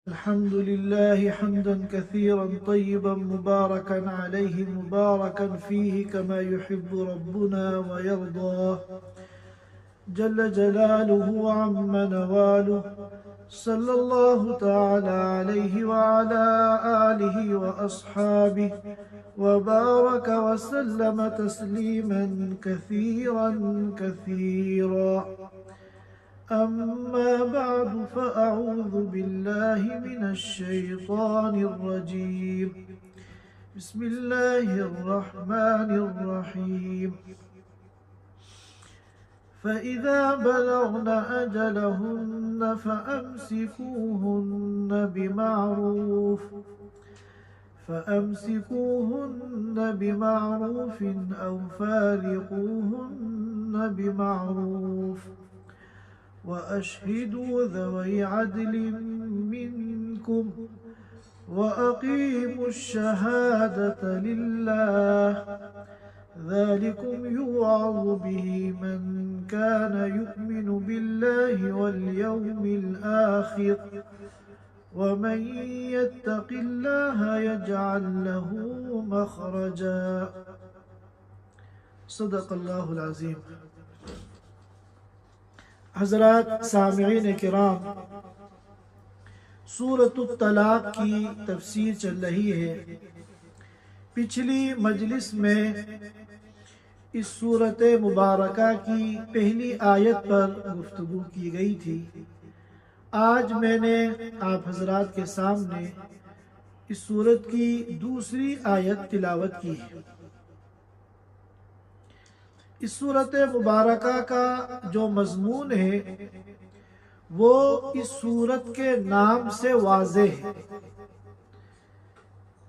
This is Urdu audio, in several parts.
الحمد لله حمدا كثيرا طيبا مباركا عليه مباركا فيه كما يحب ربنا ويرضى جل جلاله وعم نواله صلى الله تعالى عليه وعلى آله وأصحابه وبارك وسلم تسليما كثيرا كثيرا. أما بعد فأعوذ بالله من الشيطان الرجيم. بسم الله الرحمن الرحيم. فإذا بلغن أجلهن فأمسكوهن بمعروف أو فارقوهن بمعروف وأشهدوا ذوي عدل منكم وأقيموا الشهادة لله ذلكم يوعظ به من كان يؤمن بالله واليوم الآخر ومن يتق الله يجعل له مخرجا. صدق اللہ العظیم. حضرات سامعین کرام، سورۃ الطلاق کی تفسیر چل رہی ہے. پچھلی مجلس میں اس سورۃ مبارکہ کی پہلی آیت پر گفتگو کی گئی تھی. آج میں نے آپ حضرات کے سامنے اس سورت کی دوسری آیت تلاوت کی ہے. اس سورت مبارکہ کا جو مضمون ہے وہ اس سورت کے نام سے واضح ہے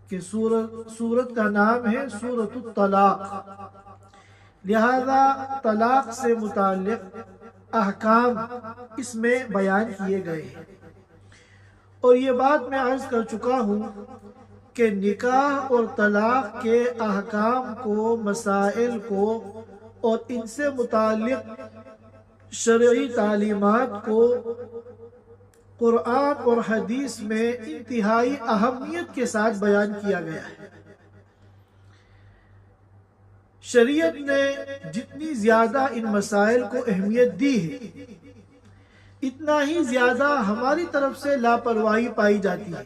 کہ سورت کا نام ہے سورۃ الطلاق. لہذا طلاق سے متعلق احکام اس میں بیان کیے گئے ہیں. اور یہ بات میں عرض کر چکا ہوں کہ نکاح اور طلاق کے احکام کو، مسائل کو اور ان سے متعلق شرعی تعلیمات کو قرآن اور حدیث میں انتہائی اہمیت کے ساتھ بیان کیا گیا ہے. شریعت نے جتنی زیادہ ان مسائل کو اہمیت دی ہے اتنا ہی زیادہ ہماری طرف سے لاپرواہی پائی جاتی ہے.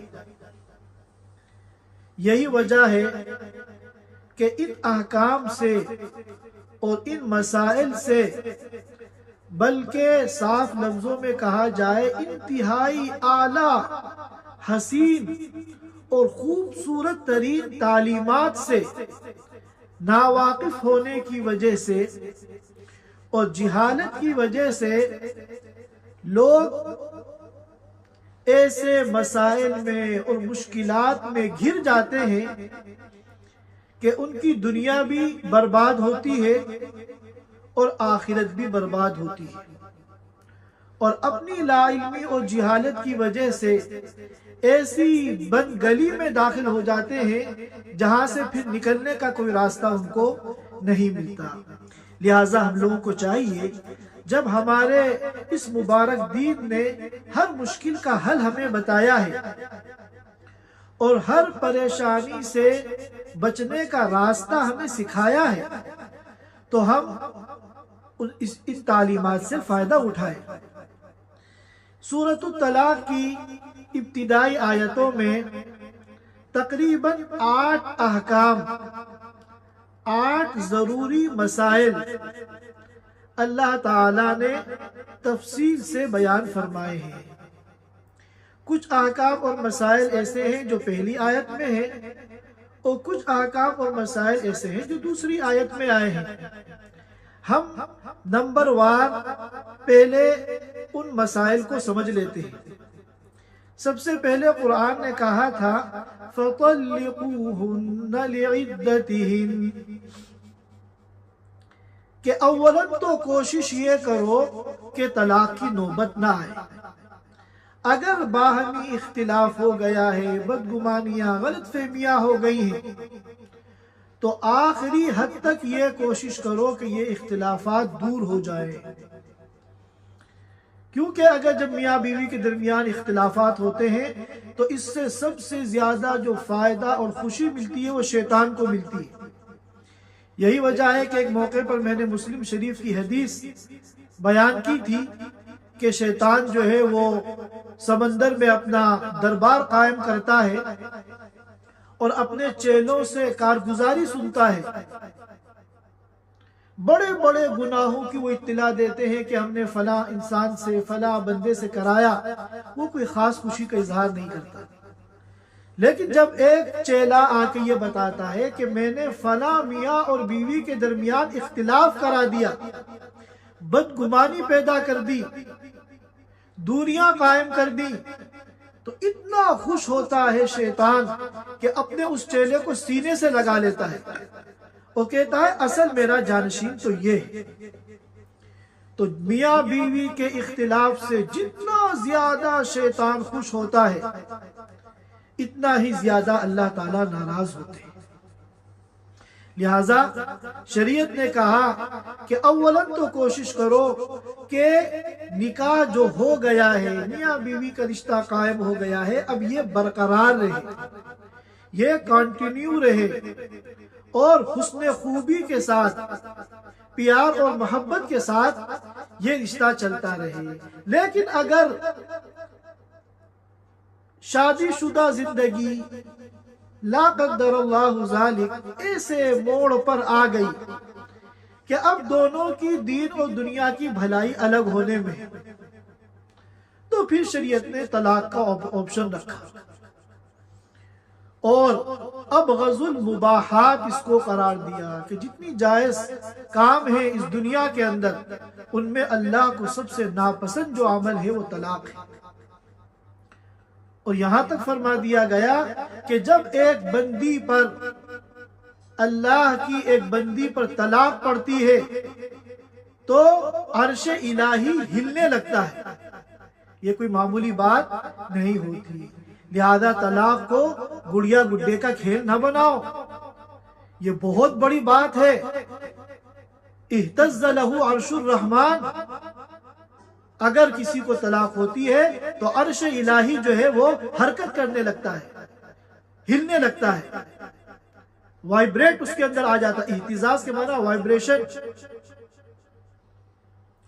یہی وجہ ہے کہ ان احکام سے اور ان مسائل سے، بلکہ صاف لفظوں میں کہا جائے انتہائی اعلیٰ، حسین اور خوبصورت ترین تعلیمات سے ناواقف ہونے کی وجہ سے اور جہالت کی وجہ سے لوگ ایسے مسائل میں اور مشکلات میں گر جاتے ہیں کہ ان کی دنیا بھی برباد ہوتی ہے اور آخرت بھی برباد ہوتی ہے، اور اپنی لا علمی اور جہالت کی وجہ سے ایسی بند گلی میں داخل ہو جاتے ہیں جہاں سے پھر نکلنے کا کوئی راستہ ان کو نہیں ملتا. لہٰذا ہم لوگوں کو چاہیے، جب ہمارے اس مبارک دین نے ہر مشکل کا حل ہمیں بتایا ہے اور ہر پریشانی سے بچنے کا راستہ ہمیں سکھایا ہے، تو ہم ان تعلیمات سے فائدہ اٹھائیں. سورۃ الطلاق کی ابتدائی آیتوں میں تقریباً 8 احکام، 8 ضروری مسائل اللہ تعالیٰ نے تفصیل سے بیان فرمائے ہیں. کچھ احکام اور مسائل ایسے ہیں جو پہلی آیت میں ہیں اور کچھ احکام اور مسائل ایسے ہیں جو دوسری آیت میں آئے ہیں. ہم نمبر وار پہلے ان مسائل کو سمجھ لیتے ہیں. سب سے پہلے قرآن نے کہا تھا فَطَلِّقُوهُنَّ لِعِدَّتِهِنَّ، کہ اولاً تو کوشش یہ کرو کہ طلاق کی نوبت نہ آئے. اگر باہمی اختلاف ہو گیا ہے، بدگمانیاں، غلط فہمیاں ہو گئی ہیں، تو آخری حد تک یہ کوشش کرو کہ یہ اختلافات دور ہو جائیں. کیونکہ اگر جب میاں بیوی کے درمیان اختلافات ہوتے ہیں تو اس سے سب سے زیادہ جو فائدہ اور خوشی ملتی ہے وہ شیطان کو ملتی ہے۔ یہی وجہ ہے کہ ایک موقع پر میں نے مسلم شریف کی حدیث بیان کی تھی کہ شیطان جو ہے وہ سمندر میں اپنا دربار قائم کرتا ہے اور اپنے چیلوں سے کارگزاری سنتا ہے، بڑے بڑے گناہوں کی وہ اطلاع دیتے ہیں کہ ہم نے فلاں انسان سے فلاں بندے سے کرایا، وہ کوئی خاص خوشی کا اظہار نہیں کرتا۔ لیکن جب ایک چیلا آ کے یہ بتاتا ہے کہ میں نے فلاں میاں اور بیوی کے درمیان اختلاف کرا دیا، بدگمانی پیدا کر دی، دوریاں قائم کر دی، تو اتنا خوش ہوتا ہے شیطان کہ اپنے اس چیلے کو سینے سے لگا لیتا ہے، وہ کہتا ہے اصل میرا جانشین تو یہ ہے۔ تو میاں بیوی کے اختلاف سے جتنا زیادہ شیطان خوش ہوتا ہے اتنا ہی زیادہ اللہ تعالیٰ ناراض ہوتے ہیں۔ لہذا شریعت نے کہا کہ اولاً تو کوشش کرو کہ نکاح جو ہو گیا ہے، میاں بیوی کا رشتہ قائم ہو گیا ہے، اب یہ برقرار رہے، یہ کنٹینیو رہے اور حسن خوبی کے ساتھ، پیار اور محبت کے ساتھ یہ رشتہ چلتا رہے۔ لیکن اگر شادی شدہ زندگی لا قدر اللہ ذالک ایسے موڑ پر آ گئی کہ اب دونوں کی دین اور دنیا کی بھلائی الگ ہونے میں، تو پھر شریعت نے طلاق کا آپشن رکھا اور ابغض المباحات اس کو قرار دیا کہ جتنی جائز کام ہے اس دنیا کے اندر ان میں اللہ کو سب سے ناپسند جو عمل ہے وہ طلاق ہے۔ اور یہاں تک فرما دیا گیا کہ جب ایک بندی پر، اللہ کی ایک بندی پر طلاق پڑتی ہے تو عرش الہی ہلنے لگتا ہے، یہ کوئی معمولی بات نہیں ہوتی۔ لہذا طلاق کو گڑیا گڈے کا کھیل نہ بناؤ، یہ بہت بڑی بات ہے۔ اہتز لہ عرش الرحمن، اگر کسی کو طلاق ہوتی ہے تو عرش الہی جو ہے وہ حرکت کرنے لگتا ہے، ہلنے لگتا ہے، وائبریٹ اس کے اندر آ جاتا ہے۔ اہتزاز کے معنی وائبریشن۔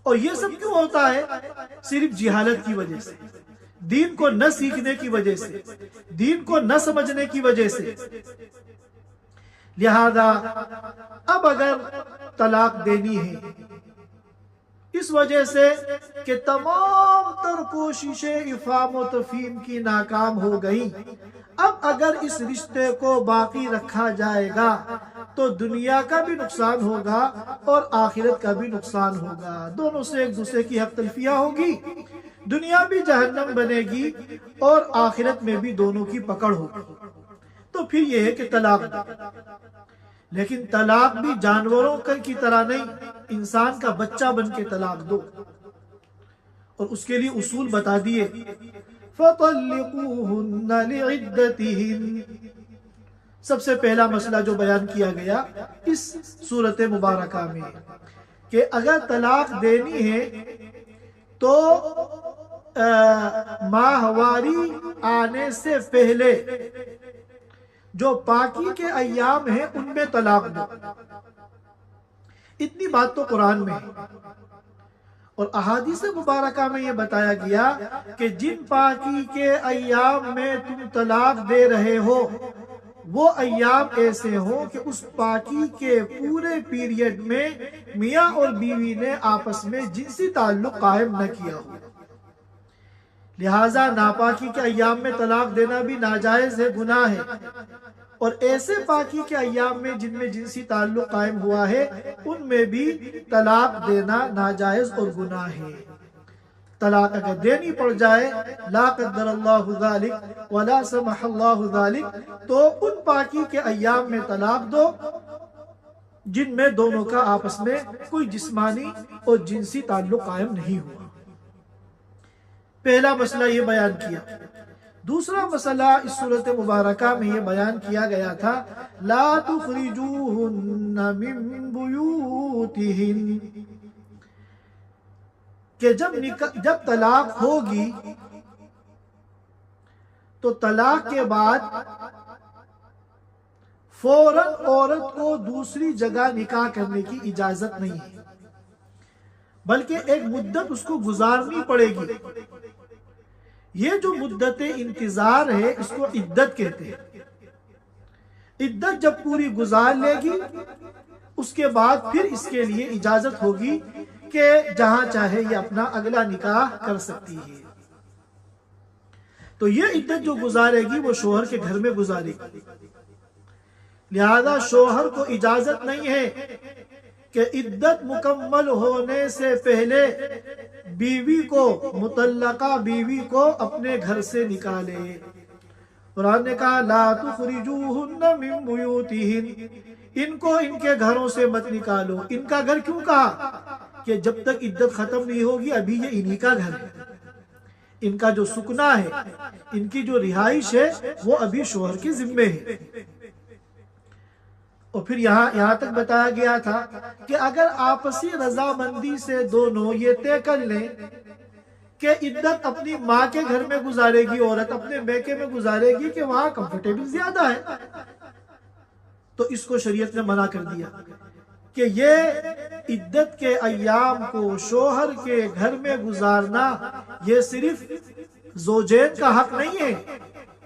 اور یہ سب کیوں ہوتا ہے؟ صرف جہالت کی وجہ سے، دین کو نہ سیکھنے کی وجہ سے، دین کو نہ سمجھنے کی وجہ سے۔ لہذا اب اگر طلاق دینی ہے اس وجہ سے کہ تمام تر کوششیں افہام و تفہیم کی ناکام ہو گئی، اب اگر اس رشتے کو باقی رکھا جائے گا تو دنیا کا بھی نقصان ہوگا اور آخرت کا بھی نقصان ہوگا، دونوں سے ایک دوسرے کی حق تلفیاں ہوگی، دنیا بھی جہنم بنے گی اور آخرت میں بھی دونوں کی پکڑ ہوگی۔ تو پھر یہ ہے کہ طلاق دو، لیکن طلاق بھی جانوروں کی طرح نہیں، انسان کا بچہ بن کے طلاق دو، اور اس کے لیے اصول بتا دیے۔ فَطَلِّقُوهُنَّ لِعِدَّتِهِنَّ، سب سے پہلا مسئلہ جو بیان کیا گیا اس صورت مبارکہ میں کہ اگر طلاق دینی ہے تو ماہواری آنے سے پہلے جو پاکی کے ایام ہیں ان میں طلاق دو۔ اتنی بات تو قرآن میں ہے، اور احادیث مبارکہ میں یہ بتایا گیا کہ جن پاکی کے ایام میں تم طلاق دے رہے ہو وہ ایام ایسے ہوں کہ اس پاکی کے پورے پیریڈ میں میاں اور بیوی نے آپس میں جنسی تعلق قائم نہ کیا ہو۔ لہٰذا ناپاکی کے ایام میں طلاق دینا بھی ناجائز ہے، گناہ ہے، اور ایسے پاکی کے ایام میں جن میں جنسی تعلق قائم ہوا ہے ان میں بھی طلاق دینا ناجائز اور گناہ ہے۔ طلاق اگر دینی پڑ جائے، لا قدر اللہ ذالک ولا سمح اللہ ذالک، تو ان پاکی کے ایام میں طلاق دو جن میں دونوں کا آپس میں کوئی جسمانی اور جنسی تعلق قائم نہیں ہوا۔ پہلا مسئلہ یہ بیان کیا۔ دوسرا مسئلہ اس صورت مبارکہ میں یہ بیان کیا گیا تھا، لا تخرجوہن من بیوتہن، کہ جب طلاق ہوگی تو طلاق کے بعد فوراً عورت کو دوسری جگہ نکاح کرنے کی اجازت نہیں ہے، بلکہ ایک مدت اس کو گزارنی پڑے گی۔ یہ جو مدت انتظار ہے اس کو عدت کہتے ہیں۔ عدت جب پوری گزار لے گی اس کے بعد پھر اس کے لیے اجازت ہوگی کہ جہاں چاہے یہ اپنا اگلا نکاح کر سکتی ہے۔ تو یہ عدت جو گزارے گی وہ شوہر کے گھر میں گزارے گی، لہذا شوہر کو اجازت نہیں ہے کہ عدت مکمل ہونے سے پہلے بیوی کو، مطلقہ بیوی کو اپنے گھر سے نکالے۔ قرآن نے کہا لا تخرجوہن من بیوتہن، ان کو ان کے گھروں سے مت نکالو۔ ان کا گھر کیوں کہا؟ کہ جب تک عدت ختم نہیں ہوگی ابھی یہ انہی کا گھر ہے، ان کا جو سکنا ہے، ان کی جو رہائش ہے وہ ابھی شوہر کے ذمے ہے۔ اور پھر یہاں تک بتایا گیا تھا کہ اگر آپسی رضامندی سے دونوں یہ طے کر لیں کہ عدت اپنی ماں کے گھر میں گزارے گی، عورت اپنے میکے میں گزارے گی کہ وہاں کمفرٹیبل زیادہ ہے، تو اس کو شریعت نے منع کر دیا کہ یہ عدت کے ایام کو شوہر کے گھر میں گزارنا یہ صرف زوجین کا حق نہیں ہے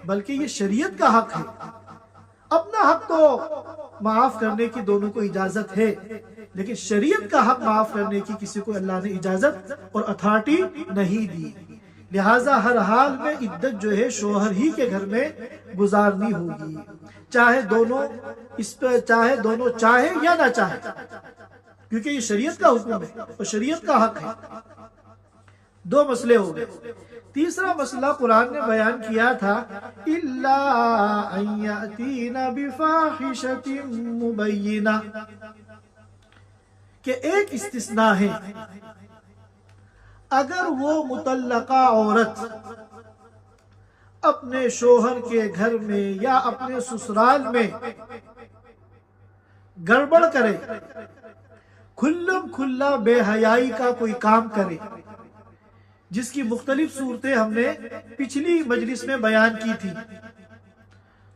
بلکہ یہ شریعت کا حق ہے۔ اپنا حق تو معاف کرنے کی دونوں کو اجازت ہے، لیکن شریعت کا حق معاف کرنے کی کسی کو اللہ نے اجازت اور اتھارٹی نہیں دی، لہٰذا ہر حال میں عدت جو ہے شوہر ہی کے گھر میں گزارنی ہوگی، چاہے دونوں چاہے یا نہ چاہے، کیونکہ یہ شریعت کا حکم ہے اور شریعت کا حق ہے۔ دو مسئلے ہو گئے۔ تیسرا مسئلہ قرآن نے بیان کیا تھا اِلَّا أَن يَأْتِينَ بِفَاحِشَةٍ مُبَيِّنَةٍ، کہ ایک استثناء ہے، اگر وہ مطلقہ عورت اپنے شوہر کے گھر میں یا اپنے سسرال میں گڑبڑ کرے، کھلم کھلا بے حیائی کا کوئی کام کرے، جس کی مختلف صورتیں ہم نے پچھلی مجلس میں بیان کی تھی،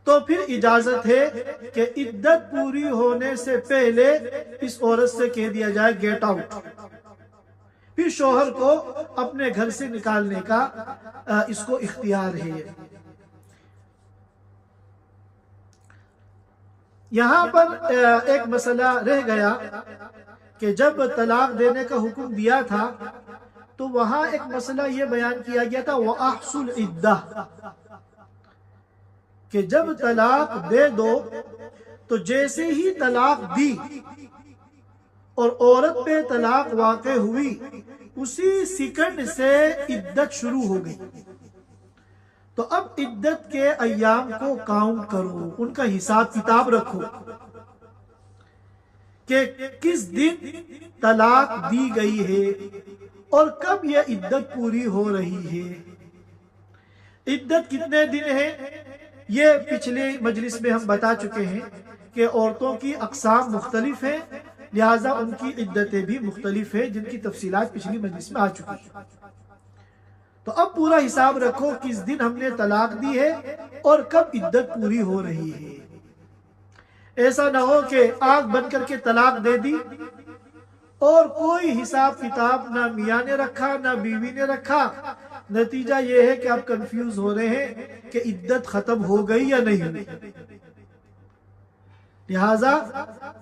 تو پھر اجازت ہے کہ عدت پوری ہونے سے پہلے اس عورت سے کہہ دیا جائے گیٹ آؤٹ، پھر شوہر کو اپنے گھر سے نکالنے کا اس کو اختیار ہے۔ یہاں پر ایک مسئلہ رہ گیا کہ جب طلاق دینے کا حکم دیا تھا تو وہاں ایک مسئلہ یہ بیان کیا گیا تھا وَأَحْصُ الْعِدَّةِ، کہ جب طلاق دے دو تو جیسے ہی طلاق دی اور عورت پہ طلاق واقع ہوئی اسی سیکنڈ سے عدت شروع ہو گئی، تو اب عدت کے ایام کو کاؤنٹ کرو، ان کا حساب کتاب رکھو کہ کس دن طلاق دی گئی ہے اور کب یہ عدت پوری ہو رہی ہے۔ عدت کتنے دن ہے یہ پچھلے مجلس میں ہم بتا چکے ہیں کہ عورتوں کی اقسام مختلف ہیں، لہٰذا ان کی عدتیں بھی مختلف ہیں، جن کی تفصیلات پچھلی مجلس میں آ چکی ہیں۔ تو اب پورا حساب رکھو کس دن ہم نے طلاق دی ہے اور کب عدت پوری ہو رہی ہے۔ ایسا نہ ہو کہ آنکھ بند کر کے طلاق دے دی اور کوئی حساب کتاب نہ میاں نے رکھا نہ بیوی نے رکھا، نتیجہ یہ ہے کہ آپ کنفیوز ہو رہے ہیں کہ عدت ختم ہو گئی یا نہیں ہوئی۔ لہٰذا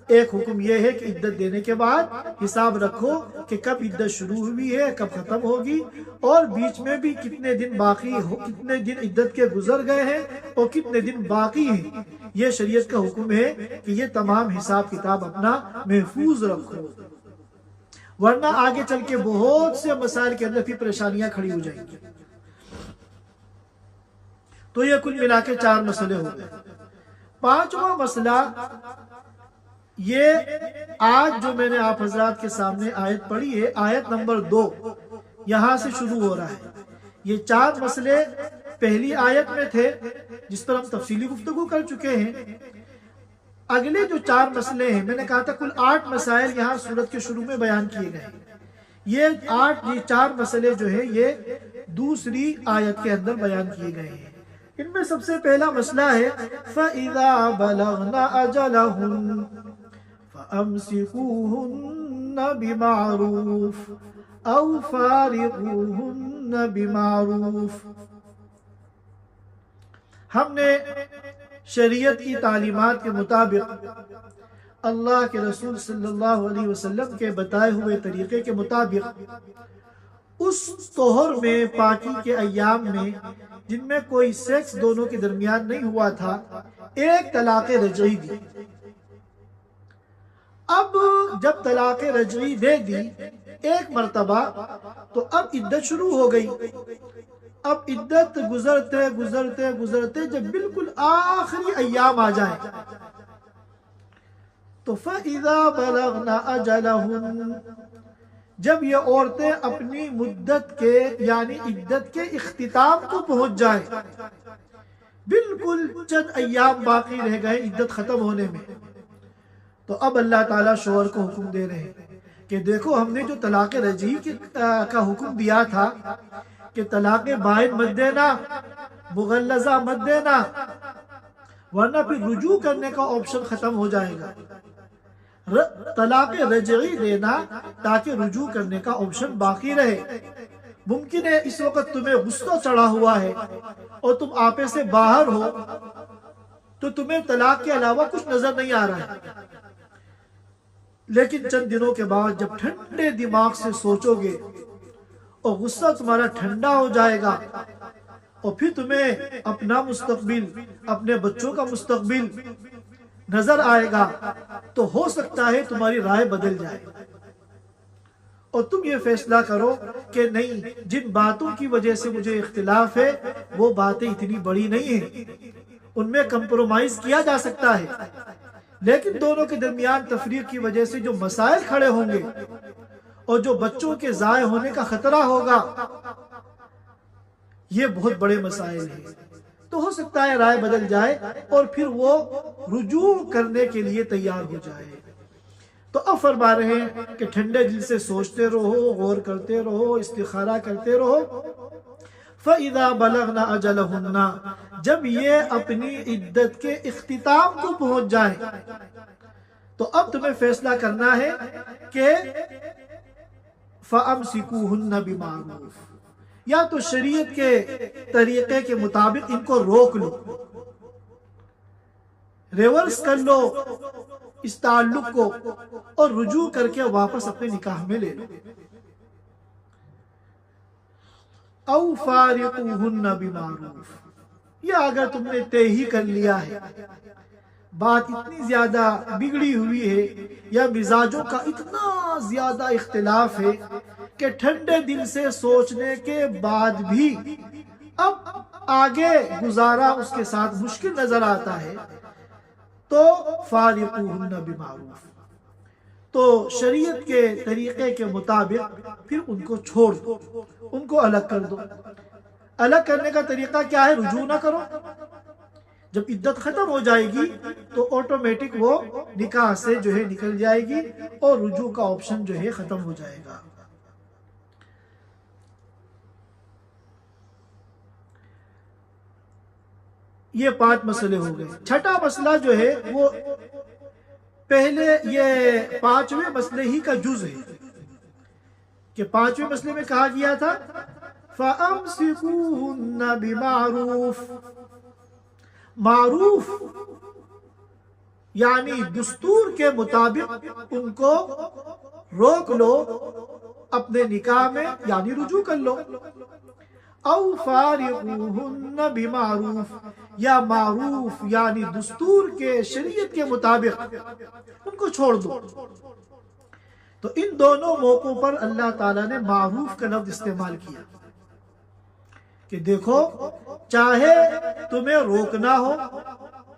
ایک حکم یہ ہے کہ عدت دینے کے بعد حساب رکھو کہ کب عدت شروع ہوئی ہے، کب ختم ہوگی، اور بیچ میں بھی کتنے دن باقی ہو، کتنے دن عدت کے گزر گئے ہیں اور کتنے دن باقی ہیں۔ یہ شریعت کا حکم ہے کہ یہ تمام حساب کتاب اپنا محفوظ رکھو، ورنہ آگے چل کے بہت سے مسائل کے اندر پھر پریشانیاں کھڑی ہو جائیں گی۔ تو یہ کل ملا کے 4 مسئلے ہو گئے۔ 5واں مسئلہ یہ آج جو میں نے آپ حضرات کے سامنے آیت پڑھی ہے، آیت نمبر 2، یہاں سے شروع ہو رہا ہے۔ یہ 4 مسئلے پہلی آیت میں تھے جس پر ہم تفصیلی گفتگو کر چکے ہیں۔ اگلے جو 4 مسئلے ہیں، میں نے کہا تھا کل 8 مسائل یہاں سورت کے شروع میں بیان کیے گئے، یہ 4 مسئلے جو ہے یہ دوسری آیت کے اندر بیان کیے گئے ہیں۔ ان میں سب سے پہلا مسئلہ ہے فَإِذَا بَلَغْنَ أَجَلَهُنَّ فَأَمْسِكُوهُنَّ بِمَعْرُوفٍ أَوْ فَارِقُوهُنَّ بِمَعْرُوفٍ۔ ہم نے شریعت کی تعلیمات کے مطابق اللہ کے رسول صلی اللہ علیہ وسلم کے بتائے ہوئے طریقے کے مطابق اس طہر میں، پاکی کے ایام میں جن میں کوئی سیکس دونوں کے درمیان نہیں ہوا تھا، ایک طلاق رجعی دی۔ اب جب طلاق رجعی دے دی ایک مرتبہ تو اب عدت شروع ہو گئی۔ اب عدت گزرتے گزرتے گزرتے جب بالکل آخری ایام آ جائیں تو فَإِذَا بَلَغْنَ أَجَلَهُنَّ، جب یہ عورتیں اپنی مدت کے یعنی عدت کے اختتام کو پہنچ جائیں، بالکل چند ایام باقی رہ گئے عدت ختم ہونے میں، تو اب اللہ تعالیٰ شوہر کو حکم دے رہے ہیں کہ دیکھو ہم نے جو طلاق رجعی کا حکم دیا تھا کہ طلاق بائن مت دینا، مغلظہ مت دینا، ورنہ پھر رجوع کرنے کا آپشن ختم ہو جائے گا۔ طلاق رجعی دینا تاکہ رجوع کرنے کا آپشن باقی رہے۔ ممکن ہے اس وقت تمہیں غصہ چڑھا ہوا ہے اور تم آپے سے باہر ہو تو تمہیں طلاق کے علاوہ کچھ نظر نہیں آ رہا ہے، لیکن چند دنوں کے بعد جب ٹھنڈے دماغ سے سوچو گے اور غصہ تمہارا ٹھنڈا ہو جائے گا اور پھر تمہیں اپنا مستقبل، اپنے بچوں کا مستقبل نظر آئے گا تو ہو سکتا ہے تمہاری رائے بدل جائے اور تم یہ فیصلہ کرو کہ نہیں، جن باتوں کی وجہ سے مجھے اختلاف ہے وہ باتیں اتنی بڑی نہیں ہیں، ان میں کمپرومائز کیا جا سکتا ہے، لیکن دونوں کے درمیان تفریق کی وجہ سے جو مسائل کھڑے ہوں گے اور جو بچوں کے ضائع ہونے کا خطرہ ہوگا، یہ بہت بڑے مسائل ہیں، تو ہو سکتا ہے رائے بدل جائے اور پھر وہ رجوع کرنے کے لیے تیار ہو جائے۔ تو اب فرما رہے ہیں کہ ٹھنڈے دل سے سوچتے رہو، غور کرتے رہو، استخارہ کرتے رہو۔ فَإِذَا بَلَغْنَ أَجَلَهُنَّ، جب یہ اپنی عدت کے اختتام کو پہنچ جائیں تو اب تمہیں فیصلہ کرنا ہے کہ فَأَمْسِكُوهُنَّ بِمَعْرُوفٍ، یا تو شریعت کے طریقے کے مطابق ان کو روک لو، ریورس کر لو اس تعلق کو اور رجوع کر کے واپس اپنے نکاح میں لے لو، او فارقوہن بمعروف، یا اگر تم نے طے ہی کر لیا ہے، بات اتنی زیادہ بگڑی ہوئی ہے یا مزاجوں کا اتنا زیادہ اختلاف ہے کہ ٹھنڈے دل سے سوچنے کے بعد بھی اب آگے گزارا اس کے ساتھ مشکل نظر آتا ہے، تو فارقوہن بمعروف، تو شریعت کے طریقے کے مطابق پھر ان کو چھوڑ دو، ان کو الگ کر دو۔ الگ کرنے کا طریقہ کیا ہے؟ رجوع نہ کرو، جب عدت ختم ہو جائے گی تو آٹومیٹک وہ نکاح سے جو ہے نکل جائے گی اور رجوع کا آپشن جو ہے ختم ہو جائے گا۔ یہ 5 مسئلے ہو گئے۔ چھٹا مسئلہ جو ہے وہ پہلے یہ 5ویں مسئلے ہی کا جز ہے کہ 5ویں مسئلے میں کہا گیا تھا فَأَمْسِكُوهُنَّ بِمَعْرُوفٍ، معروف یعنی دستور کے مطابق ان کو روک لو اپنے نکاح میں، یعنی رجوع کر لو، او فارقوہن بمعروف، یا معروف یعنی دستور کے، شریعت کے مطابق ان کو چھوڑ دو۔ تو ان دونوں موقعوں پر اللہ تعالیٰ نے معروف کا لفظ استعمال کیا کہ دیکھو، چاہے تمہیں روکنا ہو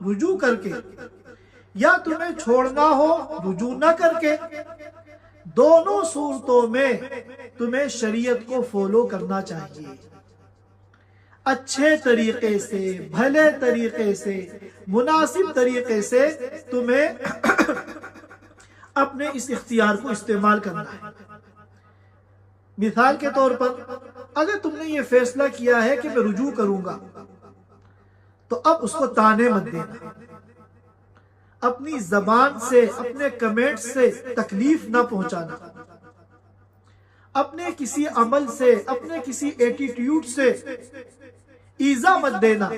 رجوع کر کے یا تمہیں چھوڑنا ہو رجوع نہ کر کے، دونوں صورتوں میں تمہیں شریعت کو فالو کرنا چاہیے، اچھے طریقے سے، بھلے طریقے سے، مناسب طریقے سے تمہیں اپنے اس اختیار کو استعمال کرنا ہے۔ مثال کے طور پر اگر تم نے یہ فیصلہ کیا ہے کہ میں رجوع کروں گا تو اب اس کو تانے مت دینا، اپنی زبان سے اپنے کمنٹ سے تکلیف نہ پہنچانا، اپنے کسی عمل سے اپنے کسی ایٹیٹیوڈ سے ایذا مت دینا،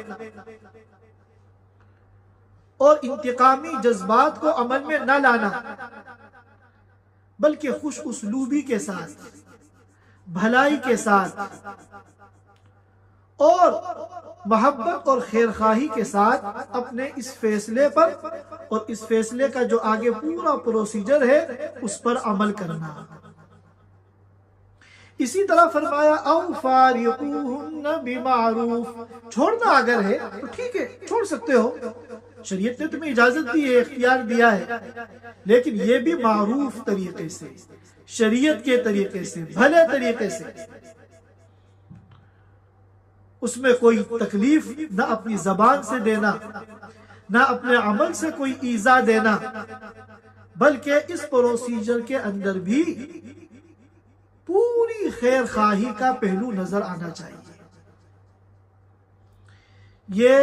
اور انتقامی جذبات کو عمل میں نہ لانا، بلکہ خوش اسلوبی کے ساتھ، بھلائی کے ساتھ اور محبت اور خیرخواہی کے ساتھ اپنے اس فیصلے پر اور اس فیصلے کا جو آگے پورا پروسیجر ہے اس پر عمل کرنا۔ اسی طرح فرمایا او فارقوہن بمعروف، چھوڑنا اگر ہے تو ٹھیک ہے، چھوڑ سکتے ہو، شریعت نے تمہیں اجازت دی ہے، اختیار دیا ہے، لیکن یہ بھی معروف طریقے سے، شریعت کے طریقے سے، بھلے طریقے سے، اس میں کوئی تکلیف نہ اپنی زبان سے دینا، نہ اپنے عمل سے کوئی ایذا دینا، بلکہ اس پروسیجر کے اندر بھی پوری خیر خواہی کا پہلو نظر آنا چاہیے۔ یہ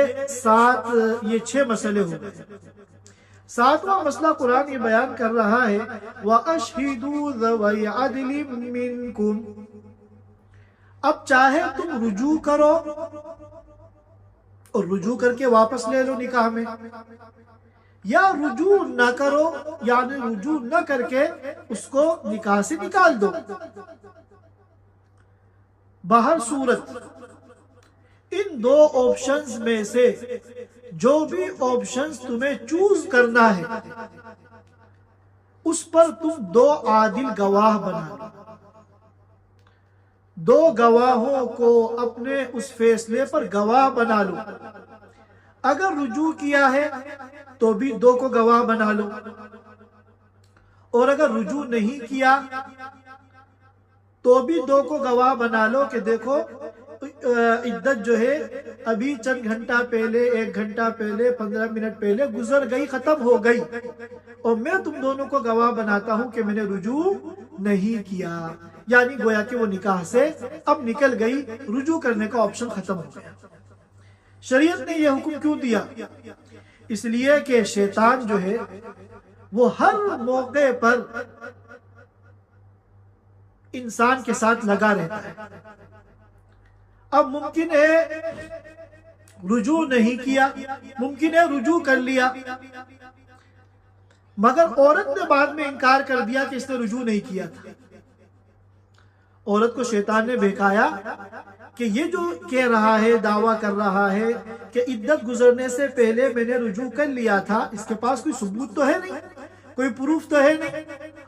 6 مسئلے ہو گئے۔ 7واں مسئلہ قرآن یہ بیان کر رہا ہے وَأَشْهِدُوا ذَوَيْ عَدْلٍ مِّنْكُمْ، اب چاہے تم رجوع کرو اور رجوع کر کے واپس لے لو نکاح میں، یا رجوع نہ کرو یعنی رجوع نہ کر کے اس کو نکاح سے نکال دو، باہر صورت ان 2 آپشنز میں سے جو بھی آپشنز تمہیں چوز کرنا ہے اس پر تم 2 عادل گواہ بنا لو، 2 گواہوں کو اپنے اس فیصلے پر گواہ بنا لو، اگر رجوع کیا ہے تو بھی 2 کو گواہ بنا لو، اور اگر رجوع نہیں کیا تو بھی 2 کو گواہ بنا لو کہ دیکھو عدت جو ہے ابھی چند گھنٹہ پہلے، 1 گھنٹہ پہلے، 15 منٹ پہلے گزر گئی، ختم ہو گئی، اور میں تم دونوں کو گواہ بناتا ہوں کہ میں نے رجوع نہیں کیا، یعنی گویا کہ وہ نکاح سے اب نکل گئی، رجوع کرنے کا آپشن ختم ہو گیا۔ شریعت نے یہ حکم کیوں دیا؟ اس لیے کہ شیطان جو ہے وہ ہر موقع پر انسان کے ساتھ لگا رہتا ہے۔ اب ممکن ہے رجوع نہیں کیا، ممکن ہے رجوع کر لیا، مگر عورت نے بعد میں انکار کر دیا کہ اس نے رجوع نہیں کیا تھا۔ عورت کو شیطان نے بہکایا کہ یہ جو کہہ رہا ہے، دعویٰ کر رہا ہے کہ عدت گزرنے سے پہلے میں نے رجوع کر لیا تھا، اس کے پاس کوئی ثبوت تو ہے نہیں، کوئی پروف تو ہے نہیں،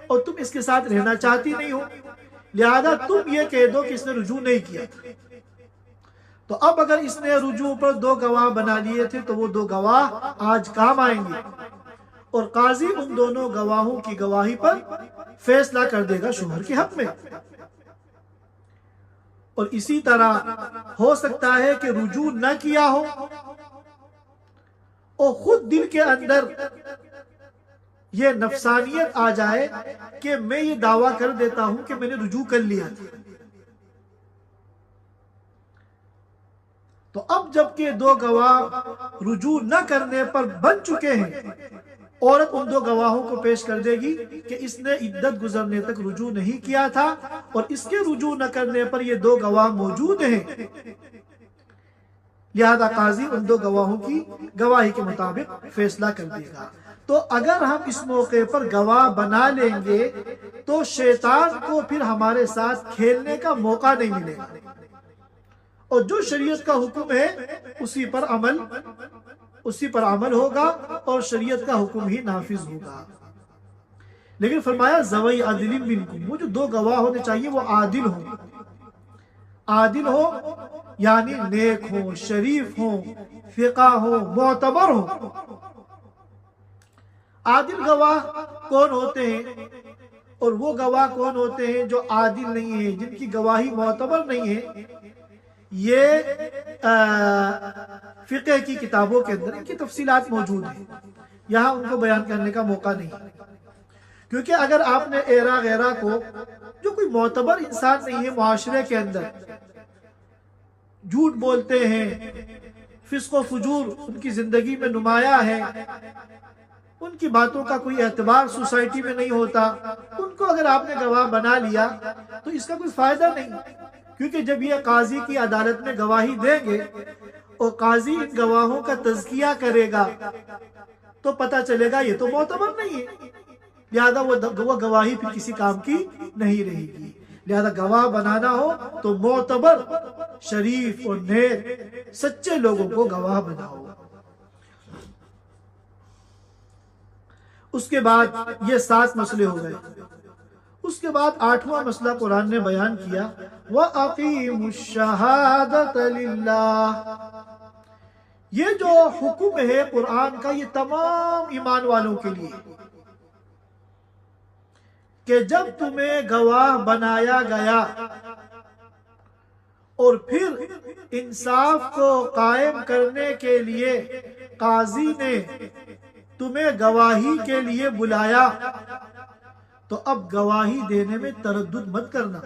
اور تم اس کے ساتھ رہنا چاہتی نہیں ہو، لہذا تم یہ کہہ دو کہ اس نے رجوع نہیں کیا تھا۔ تو اب اگر اس نے رجوع پر 2 گواہ بنا لیے تھے تو وہ 2 گواہ آج کام آئیں گے، اور قاضی ان دونوں گواہوں کی گواہی پر فیصلہ کر دے گا شوہر کے حق میں۔ اور اسی طرح ہو سکتا ہے کہ رجوع نہ کیا ہو اور خود دل کے اندر یہ نفسانیت آ جائے کہ میں یہ دعویٰ کر دیتا ہوں کہ میں نے رجوع کر لیا تھا۔ تو اب جبکہ 2 گواہ رجوع نہ کرنے پر بن چکے ہیں، عورت ان 2 گواہوں کو پیش کر دے گی کہ اس نے عدت گزرنے تک رجوع نہیں کیا تھا، اور اس کے رجوع نہ کرنے پر یہ 2 گواہ موجود ہیں، لہذا قاضی ان 2 گواہوں کی گواہی کے مطابق فیصلہ کر دے گا۔ تو اگر ہم اس موقع پر گواہ بنا لیں گے تو شیطان کو پھر ہمارے ساتھ کھیلنے کا موقع نہیں ملے گا، اور جو شریعت کا حکم ہے اسی پر عمل ہوگا اور شریعت کا حکم ہی نافذ ہوگا۔ لیکن فرمایا ذوی عدل منکم، وہ جو 2 گواہ ہونے چاہیے وہ عادل ہوں، عادل ہو یعنی نیک ہوں، شریف ہوں، فقہ ہوں، معتبر ہوں۔ عادل گواہ کون ہوتے ہیں اور وہ گواہ کون ہوتے ہیں جو عادل نہیں ہیں، جن کی گواہی معتبر نہیں ہے؟ یہ فقہ کی کتابوں کے اندر ان کی تفصیلات موجود ہیں، یہاں ان کو بیان کرنے کا موقع نہیں، کیونکہ اگر آپ نے ایرا غیرہ کو جو کوئی معتبر انسان نہیں ہے معاشرے کے اندر، جھوٹ بولتے ہیں، فسق و فجور ان کی زندگی میں نمایاں ہے، ان کی باتوں کا کوئی اعتبار سوسائٹی میں نہیں ہوتا، ان کو اگر آپ نے گواہ بنا لیا تو اس کا کوئی فائدہ نہیں، کیونکہ جب یہ قاضی کی عدالت میں گواہی دیں گے اور قاضی ان گواہوں کا تزکیہ کرے گا تو پتہ چلے گا یہ تو معتبر نہیں ہے، لہذا وہ گواہی پھر کسی کام کی نہیں رہے گی۔ لہذا گواہ بنانا ہو تو معتبر، شریف اور نیک سچے لوگوں کو گواہ بناؤ۔ اس کے بعد یہ 7 مسئلے ہو گئے۔ اس کے بعد 8واں مسئلہ قرآن نے بیان کیا، وَأَقِيمُوا الشَّهَادَةَ لِلَّهِ۔ یہ جو حکم ہے قرآن کا، یہ تمام ایمان والوں کے لیے کہ جب تمہیں گواہ بنایا گیا اور پھر انصاف کو قائم کرنے کے لیے قاضی نے تمہیں گواہی کے لیے بلایا تو اب گواہی دینے میں تردد مت کرنا۔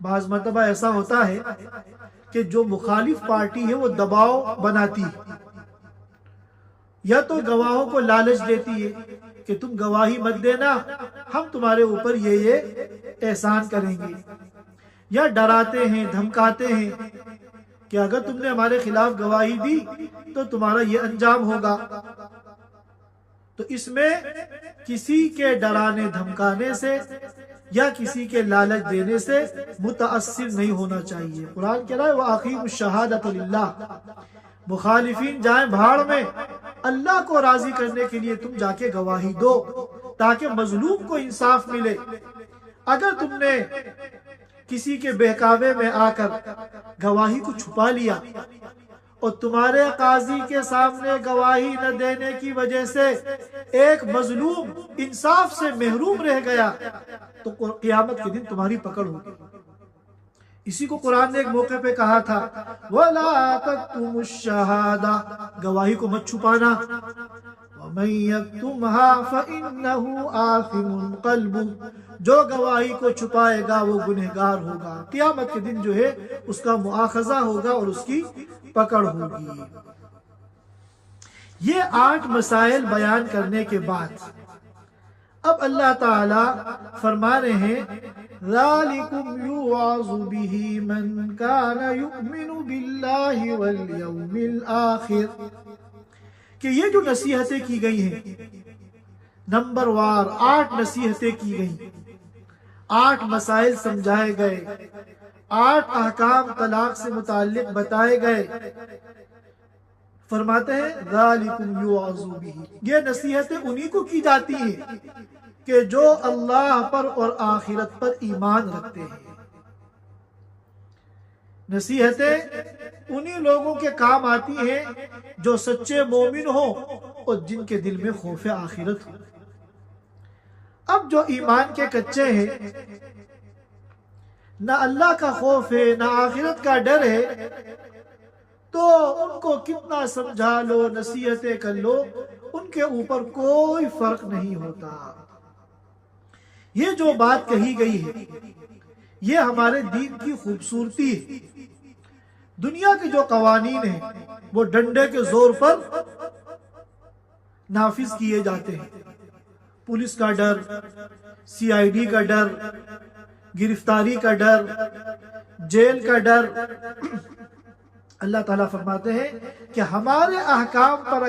بعض مرتبہ ایسا ہوتا ہے کہ جو مخالف پارٹی ہے وہ دباؤ بناتی ہے، یا تو گواہوں کو لالچ دیتی ہے کہ تم گواہی مت دینا، ہم تمہارے اوپر یہ احسان کریں گے، یا ڈراتے ہیں، دھمکاتے ہیں کہ اگر تم نے ہمارے خلاف گواہی دی تو تمہارا یہ انجام ہوگا۔ تو اس میں کسی کے ڈرانے دھمکانے سے یا کسی کے لالچ دینے سے متاثر نہیں ہونا چاہیے۔ قرآن کہہ رہا ہے وَأَقِيمُوا الشَّهَادَةَ لِلَّهِ، مخالفین جائیں بھاڑ میں، اللہ کو راضی کرنے کے لیے تم جا کے گواہی دو تاکہ مظلوم کو انصاف ملے۔ اگر تم نے کسی کے بہکاوے میں آ کر گواہی کو چھپا لیا اور تمہارے قاضی کے سامنے گواہی نہ دینے کی وجہ سے ایک مظلوم انصاف سے محروم رہ گیا تو قیامت کے دن تمہاری پکڑ ہوگی۔ اسی کو قرآن نے ایک موقع پہ کہا تھا وَلَا تَكْتُمُوا الشَّهَادَةَ، گواہی کو مت چھپانا، وَمَن يَكْتُمْهَا فَإِنَّهُ آثِمٌ قَلْبُهُ، جو گواہی کو چھپائے گا وہ گنہگار ہوگا، قیامت کے دن جو ہے اس کا مؤاخذہ ہوگا اور اس کی پکڑ ہوگی۔ یہ 8 مسائل بیان کرنے کے بعد اب اللہ تعالی فرما رہے ہیں ذَلِكُمْ يُوعَظُ بِهِ مَنْ كَانَ يُؤْمِنُ بِاللَّهِ وَالْيَوْمِ الْآخِرِ، کہ یہ جو نصیحتیں کی گئی ہیں نمبر وار 8 نصیحتیں کی گئی، 8 مسائل سمجھائے گئے، 8 احکام طلاق سے متعلق بتائے گئے۔ فرماتے ہیں ذَلِكُمْ يُوعَظُ بِهِ، یہ نصیحتیں انہی کو کی جاتی ہیں کہ جو اللہ پر اور آخرت پر ایمان رکھتے ہیں۔ نصیحتیں انہی لوگوں کے کام آتی ہیں جو سچے مومن ہوں اور جن کے دل میں خوف آخرت ہو۔ اب جو ایمان کے کچے ہیں، نہ اللہ کا خوف ہے نہ آخرت کا ڈر ہے، تو ان کو کتنا سمجھا لو، نصیحتیں کر لو، ان کے اوپر کوئی فرق نہیں ہوتا۔ یہ جو بات کہی گئی ہے یہ ہمارے دین کی خوبصورتی ہے۔ دنیا کے جو قوانین ہیں وہ ڈنڈے کے زور پر نافذ کیے جاتے ہیں، پولیس کا ڈر، CID کا ڈر، گرفتاری کا ڈر، جیل کا ڈر۔ اللہ تعالیٰ فرماتے ہیں کہ ہمارے احکام پر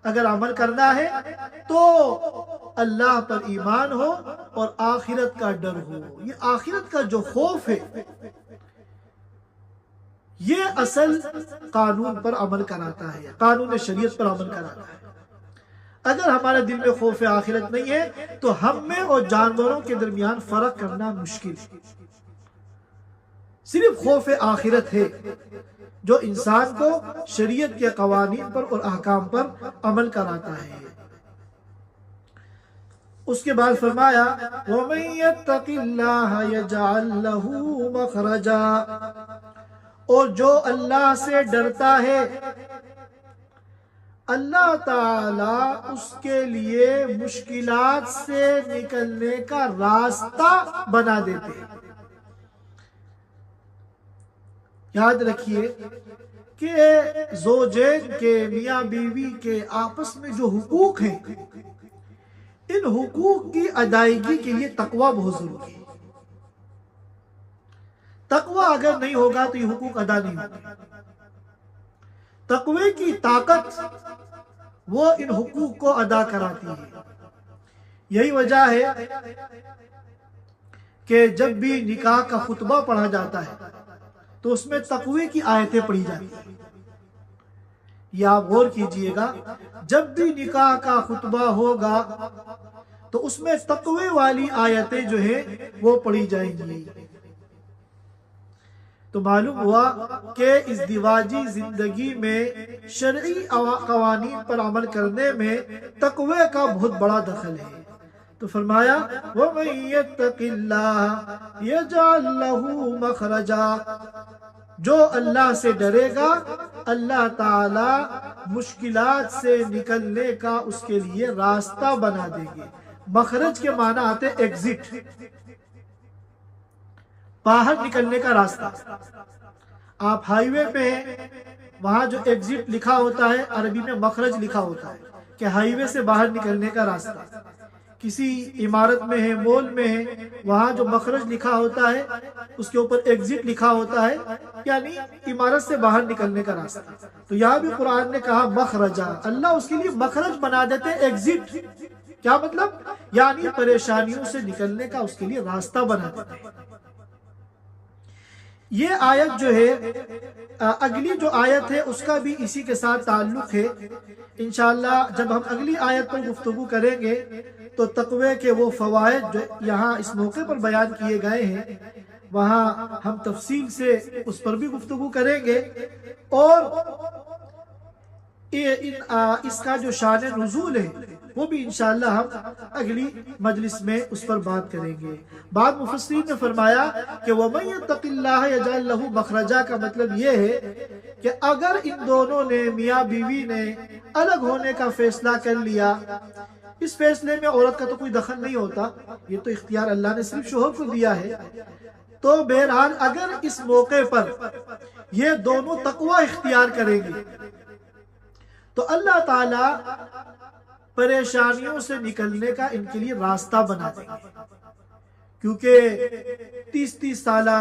اگر عمل کرنا ہے تو اللہ پر ایمان ہو اور آخرت کا ڈر ہو۔ یہ آخرت کا جو خوف ہے یہ اصل قانون پر عمل کراتا ہے، قانون شریعت پر عمل کراتا ہے۔ اگر ہمارے دل میں خوف آخرت نہیں ہے تو ہم میں اور جانوروں کے درمیان فرق کرنا مشکل ہے۔ صرف خوف آخرت ہے جو انسان کو شریعت کے قوانین پر اور احکام پر عمل کراتا ہے۔ اس کے بعد فرمایا وَمَن يَتَّقِ اللَّهَ يَجْعَل لَّهُ مَخْرَجًا، اور جو اللہ سے ڈرتا ہے اللہ تعالی اس کے لیے مشکلات سے نکلنے کا راستہ بنا دیتے ہیں۔ یاد رکھیے کہ زوجین کے، میاں بیوی کے آپس میں جو حقوق ہیں، ان حقوق کی ادائیگی کے لیے تقوی بہت ضروری ہے۔ تقوی اگر نہیں ہوگا تو یہ حقوق ادا نہیں ہوگا۔ تقوی کی طاقت وہ ان حقوق کو ادا کراتی ہے۔ یہی وجہ ہے کہ جب بھی نکاح کا خطبہ پڑھا جاتا ہے تو اس میں تقوی کی آیتیں پڑھی جاتی ہیں۔ یہ آپ غور کیجئے گا، جب بھی نکاح کا خطبہ ہوگا تو اس میں تقوی والی آیتیں جو ہیں وہ پڑھی جائیں گی۔ تو معلوم ہوا کہ ازدواجی زندگی میں شرعی قوانین پر عمل کرنے میں تقوی کا بہت بڑا دخل ہے۔ تو فرمایا وَمَن يَتَّقِ اللَّهَ يَجْعَل لَّهُ مَخْرَجًا، جو اللہ سے ڈرے گا اللہ تعالی مشکلات سے نکلنے کا اس کے لیے راستہ بنا دیں گے۔ مخرج کے معنی آتے ایگزٹ، باہر نکلنے کا راستہ۔ آپ ہائی وے پہ ہیں، وہاں جو ایگزٹ لکھا ہوتا ہے عربی میں مخرج لکھا ہوتا ہے کہ ہائی وے سے باہر نکلنے کا راستہ۔ کسی عمارت میں ہے، مول میں ہے، وہاں جو مخرج لکھا ہوتا ہے اس کے اوپر ایگزٹ لکھا ہوتا ہے، یعنی عمارت سے باہر نکلنے کا راستہ۔ تو یہاں بھی قرآن نے کہا مخرجا، اللہ اس کے لیے مخرج بنا دیتے، ایگزٹ۔ کیا مطلب؟ یعنی پریشانیوں سے نکلنے کا اس کے لیے راستہ بنا دیتے ہیں۔ یہ آیت جو ہے، اگلی جو آیت ہے اس کا بھی اسی کے ساتھ تعلق ہے۔ انشاءاللہ جب ہم اگلی آیت پر گفتگو کریں گے تو تقوی کے وہ فوائد جو یہاں اس موقع پر بیان کیے گئے ہیں وہاں ہم تفصیل سے اس پر بھی گفتگو کریں گے، اور اس کا جو شان نزول ہے وہ بھی انشاءاللہ ہم اگلی مجلس میں اس پر بات کریں گے۔ بعض مفسرین نے فرمایا کہ وَمَن يَتَّقِ اللَّهَ يَجْعَل لَّهُ مَخْرَجًا کا مطلب یہ ہے کہ اگر ان دونوں نے، میاں بیوی نے الگ ہونے کا فیصلہ کر لیا، اس فیصلے میں عورت کا تو کوئی دخل نہیں ہوتا، یہ تو اختیار اللہ نے صرف شوہر کو دیا ہے، تو بہرحال اگر اس موقع پر یہ دونوں تقوی اختیار کریں گے تو اللہ تعالی پریشانیوں سے نکلنے کا ان کے لیے راستہ بنا دیں گے۔ کیونکہ 30 سالہ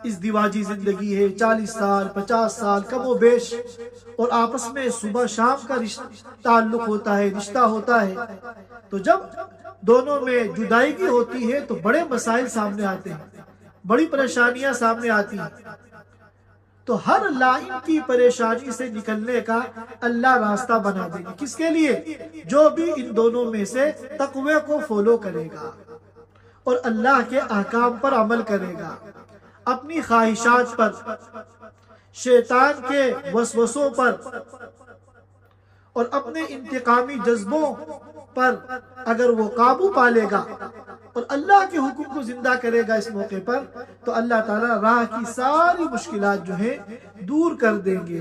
ازدواجی زندگی ہے، 40 سال 50 سال کم و بیش، اور آپس میں صبح شام کا تعلق ہوتا ہے، رشتہ ہوتا ہے۔ تو جب دونوں میں جدائیگی ہوتی ہے تو بڑے مسائل سامنے آتے ہیں، بڑی پریشانیاں سامنے آتی ہیں۔ تو ہر لائن کی پریشانی سے نکلنے کا اللہ راستہ بنا دے گا۔ کس کے لیے؟ جو بھی ان دونوں میں سے تقوی کو فالو کرے گا اور اللہ کے احکام پر عمل کرے گا، اپنی خواہشات پر، شیطان کے وسوسوں پر اور اپنے انتقامی جذبوں پر اگر وہ قابو پا لے گا اور اللہ کے حکم کو زندہ کرے گا اس موقع پر، تو اللہ تعالیٰ راہ کی ساری مشکلات جو ہیں دور کر دیں گے۔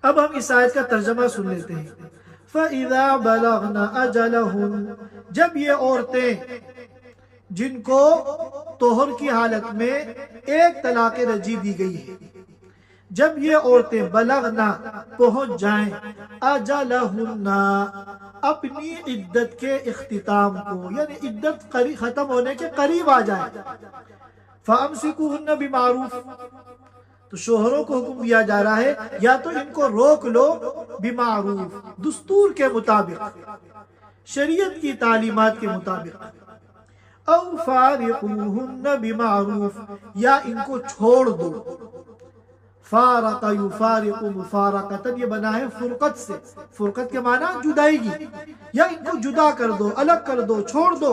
اب ہم اس آیت کا ترجمہ سن لیتے ہیں۔ فَإِذَا بَلَغْنَ أَجَلَهُنَّ، جب یہ عورتیں جن کو طہر کی حالت میں ایک طلاق رجعی دی گئی ہے، جب یہ عورتیں بلغنا پہنچ جائیں اجلہن اپنی عدت کے اختتام کو، یعنی عدت ختم ہونے کے قریب آ جائے، فامسکوہن بمعروف، تو شوہروں کو حکم دیا جا رہا ہے یا تو ان کو روک لو بمعروف، دستور کے مطابق، شریعت کی تعلیمات کے مطابق، او فارقوہن بمعروف، یا ان کو چھوڑ دو۔ فارق یفارق مفارقتاً، یہ بنا ہے فرقت سے، فرقت کے معنی جدائیگی، یا ان کو جدا کر دو، الگ کر دو، چھوڑ دو،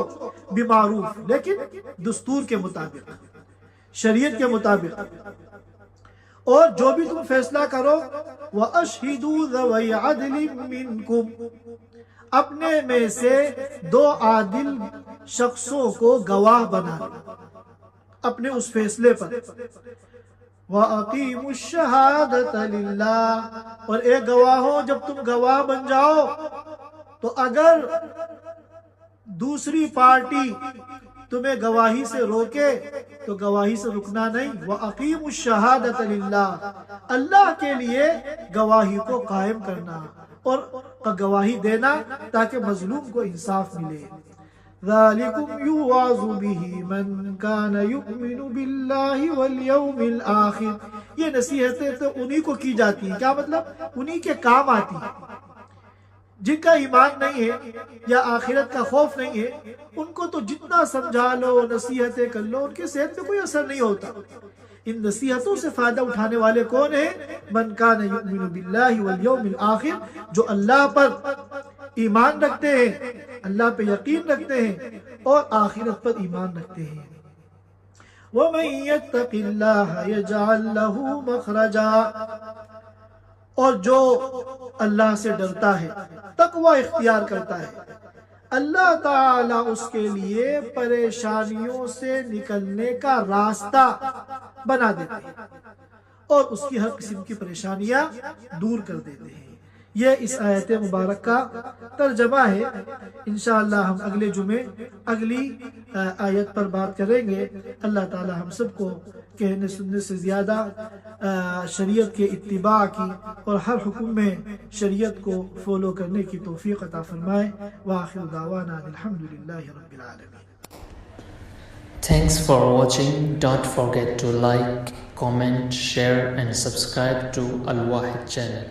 بمعروف، لیکن دستور کے مطابق، شریعت کے مطابق۔ اور جو بھی تم فیصلہ کرو وَأَشْهِدُوا ذَوَيْ عَدْلٍ مِّنْكُمْ، اپنے میں سے 2 عادل شخصوں کو گواہ بنا دو اپنے اس فیصلے پر۔ وَأَقِيمُوا الشَّهَادَةَ لِلَّهِ، اور اے گواہوں جب تم گواہ بن جاؤ تو اگر دوسری پارٹی تمہیں گواہی سے روکے تو گواہی سے رکنا نہیں. وَأَقِيمُوا الشَّهَادَةَ لِلَّهِ، اللہ کے لیے گواہی کو قائم کرنا اور گواہی دینا تاکہ مظلوم کو انصاف ملے. ذَلِكُمْ يُوعَظُ بِهِ مَنْ كَانَ يُؤْمِنُ بِاللَّهِ وَالْيَوْمِ الْآخِرِ، یہ نصیحتیں تو انہی کو کی جاتی ہیں. کیا مطلب؟ انہی کے کام آتی ہیں. جن کا ایمان نہیں ہے یا آخرت کا خوف نہیں ہے، ان کو تو جتنا سمجھا لو، نصیحتیں کر لو، ان کے صحت پہ کوئی اثر نہیں ہوتا. ان نصیحتوں سے فائدہ اٹھانے والے کون ہیں؟ من کان یؤمن باللہ والیوم الآخر، جو اللہ پر ایمان رکھتے ہیں، اللہ پہ یقین رکھتے ہیں اور آخرت پر ایمان رکھتے ہیں. وَمَن يَتَّقِ اللَّهَ يَجْعَل لَّهُ مَخْرَجًا، اور جو اللہ سے ڈرتا ہے، تقوی اختیار کرتا ہے، اللہ تعالیٰ اس کے لیے پریشانیوں سے نکلنے کا راستہ بنا دیتے ہیں اور اس کی ہر قسم کی پریشانیاں دور کر دیتے ہیں. یہ اس آیت مبارک کا ترجمہ ہے. انشاءاللہ ہم اگلے جمعے اگلی آیت پر بات کریں گے. اللہ تعالی ہم سب کو کہنے سننے سے زیادہ شریعت کے اتباع کی اور ہر حکم میں شریعت کو فالو کرنے کی توفیق عطا فرمائے. وآخر دعوانا الحمدللہ رب العالمین. Thanks for watching. Don't forget to like, comment, share and subscribe to Al Wahid channel.